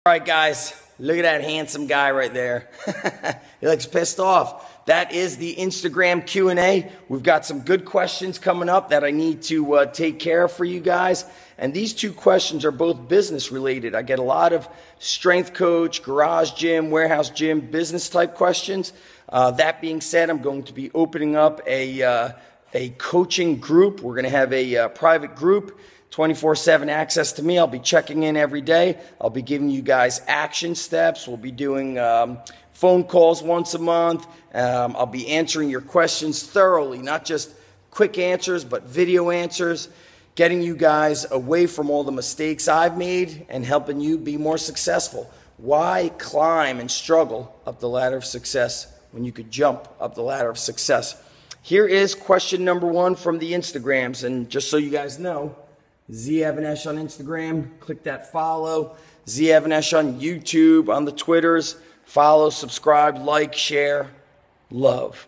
All right, guys, look at that handsome guy right there. He looks pissed off. That is the Instagram Q&A. We've got some good questions coming up that I need to take care of for you guys. And these two questions are both business related. I get a lot of strength coach, garage gym, warehouse gym, business type questions. That being said, I'm going to be opening up a coaching group. We're going to have a private group. 24/7 access to me. I'll be checking in every day. I'll be giving you guys action steps. We'll be doing phone calls once a month. I'll be answering your questions thoroughly, not just quick answers, but video answers, getting you guys away from all the mistakes I've made and helping you be more successful. Why climb and struggle up the ladder of success when you could jump up the ladder of success? Here is question number 1 from the Instagrams. And just so you guys know, Z Avanesh on Instagram, click that follow. Z Avanesh on YouTube, on the Twitters, follow, subscribe, like, share, love.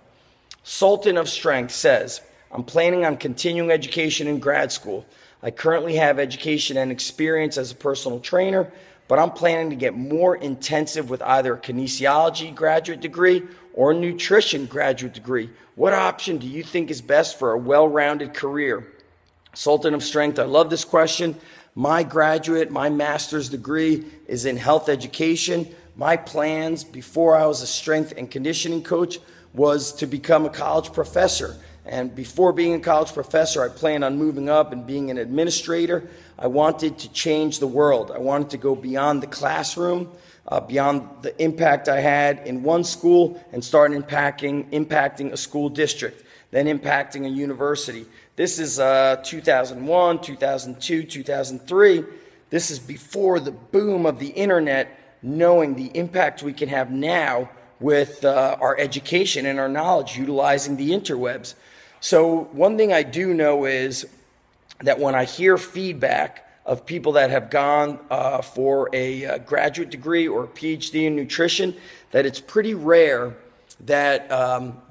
Sultan of Strength says, I'm planning on continuing education in grad school. I currently have education and experience as a personal trainer, but I'm planning to get more intensive with either a kinesiology graduate degree or a nutrition graduate degree. What option do you think is best for a well-rounded career? Sultan of Strength, I love this question. My master's degree is in health education. My plans before I was a strength and conditioning coach was to become a college professor. And before being a college professor, I planned on moving up and being an administrator. I wanted to change the world. I wanted to go beyond the classroom, beyond the impact I had in one school and start impacting a school district, then impacting a university. This is 2001, 2002, 2003. This is before the boom of the internet, knowing the impact we can have now with our education and our knowledge, utilizing the interwebs. So one thing I do know is that when I hear feedback of people that have gone for a graduate degree or a PhD in nutrition, that it's pretty rare that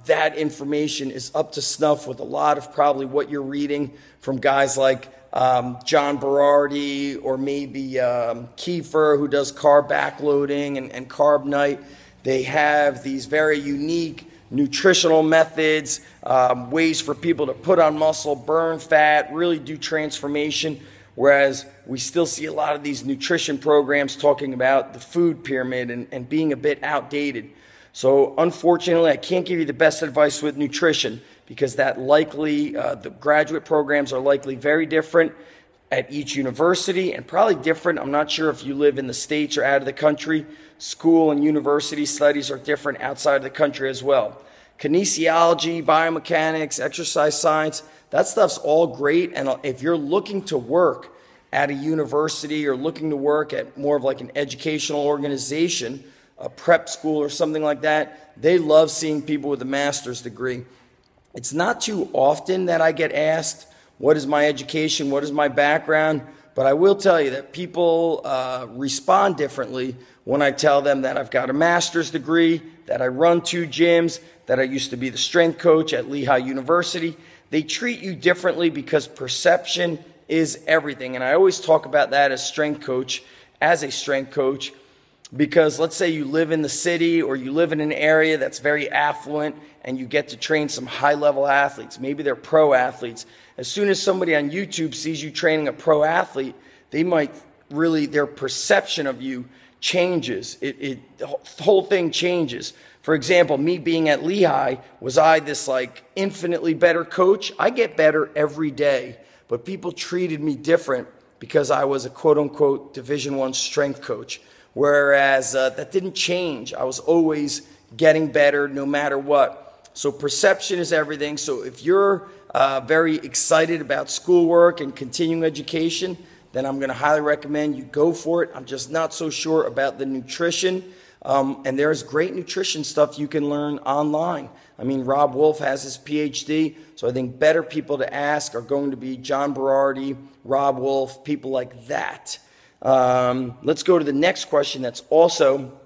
that information is up to snuff with a lot of probably what you're reading from guys like John Berardi or maybe Kiefer, who does carb backloading and carb night. They have these very unique nutritional methods, ways for people to put on muscle, burn fat, really do transformation, whereas we still see a lot of these nutrition programs talking about the food pyramid and being a bit outdated. So unfortunately, I can't give you the best advice with nutrition because that likely, the graduate programs are likely very different at each university and probably different. I'm not sure if you live in the States or out of the country. School and university studies are different outside of the country as well. Kinesiology, biomechanics, exercise science, that stuff's all great. And if you're looking to work at a university or looking to work at more of like an educational organization, a prep school or something like that, they love seeing people with a master's degree. It's not too often that I get asked, what is my education, what is my background? But I will tell you that people respond differently when I tell them that I've got a master's degree, that I run 2 gyms, that I used to be the strength coach at Lehigh University. They treat you differently because perception is everything. And I always talk about that as a strength coach, because let's say you live in the city or you live in an area that's very affluent and you get to train some high-level athletes. Maybe they're pro athletes. As soon as somebody on YouTube sees you training a pro athlete, they might really, their perception of you changes. The whole thing changes. For example, me being at Lehigh, was I this like infinitely better coach? I get better every day, but people treated me different because I was a quote-unquote Division I strength coach. Whereas that didn't change. I was always getting better no matter what. So perception is everything. So if you're very excited about schoolwork and continuing education, then I'm going to highly recommend you go for it. I'm just not so sure about the nutrition. And there's great nutrition stuff you can learn online. I mean, Rob Wolf has his PhD. So I think better people to ask are going to be John Berardi, Rob Wolf, people like that. Let's go to the next question that's also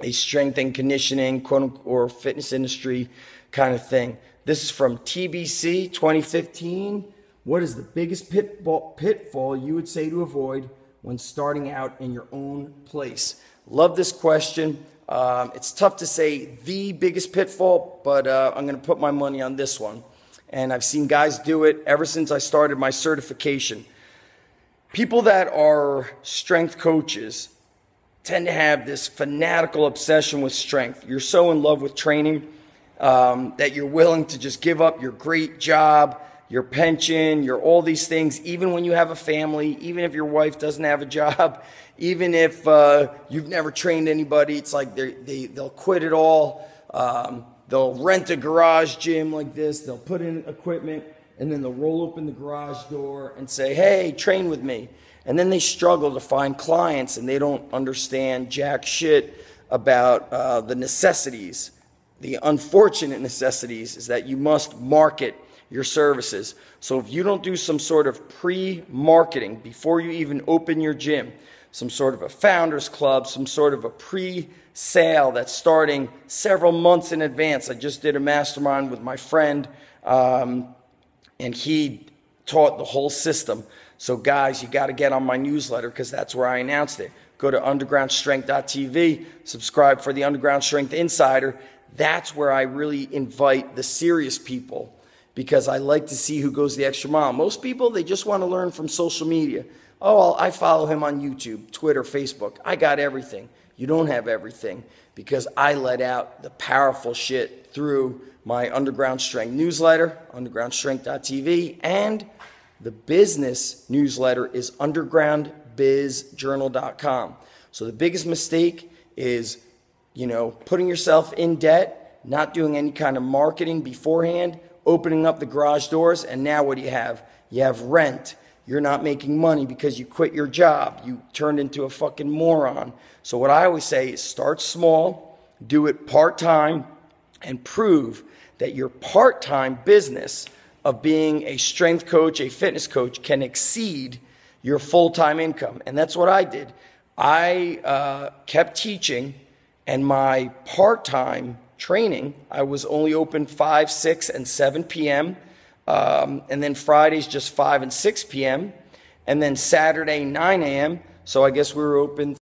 a strength and conditioning, quote, or fitness industry kind of thing. This is from TBC 2015. What is the biggest pitfall you would say to avoid when starting out in your own place? Love this question. It's tough to say the biggest pitfall, but I'm going to put my money on this one. And I've seen guys do it ever since I started my certification. People that are strength coaches tend to have this fanatical obsession with strength. You're so in love with training that you're willing to just give up your great job, your pension, your all these things, even when you have a family, even if your wife doesn't have a job, even if you've never trained anybody. It's like they'll quit it all. They'll rent a garage gym like this. They'll put in equipment, and then they'll roll open the garage door and say, hey, train with me. And then they struggle to find clients, and they don't understand jack shit about the necessities. The unfortunate necessities is that you must market your services. So if you don't do some sort of pre-marketing before you even open your gym, some sort of a founders club, some sort of a pre-sale that's starting several months in advance. I just did a mastermind with my friend, and he taught the whole system. So guys, you got to get on my newsletter because that's where I announced it. Go to undergroundstrength.tv, subscribe for the Underground Strength Insider. That's where I really invite the serious people, because I like to see who goes the extra mile. Most people, they just want to learn from social media. Oh, well, I follow him on YouTube, Twitter, Facebook. I got everything. You don't have everything, because I let out the powerful shit through my Underground Strength newsletter, undergroundstrength.tv, and the business newsletter is undergroundbizjournal.com. So the biggest mistake is, putting yourself in debt, not doing any kind of marketing beforehand, opening up the garage doors, and now what do you have? You have rent. You're not making money because you quit your job. You turned into a fucking moron. So what I always say is start small, do it part-time, and prove that your part-time business of being a strength coach, a fitness coach, can exceed your full-time income. And that's what I did. I kept teaching, and my part-time training, I was only open 5, 6, and 7 p.m., and then Fridays just 5 and 6 p.m., and then Saturday 9 a.m., so I guess we were open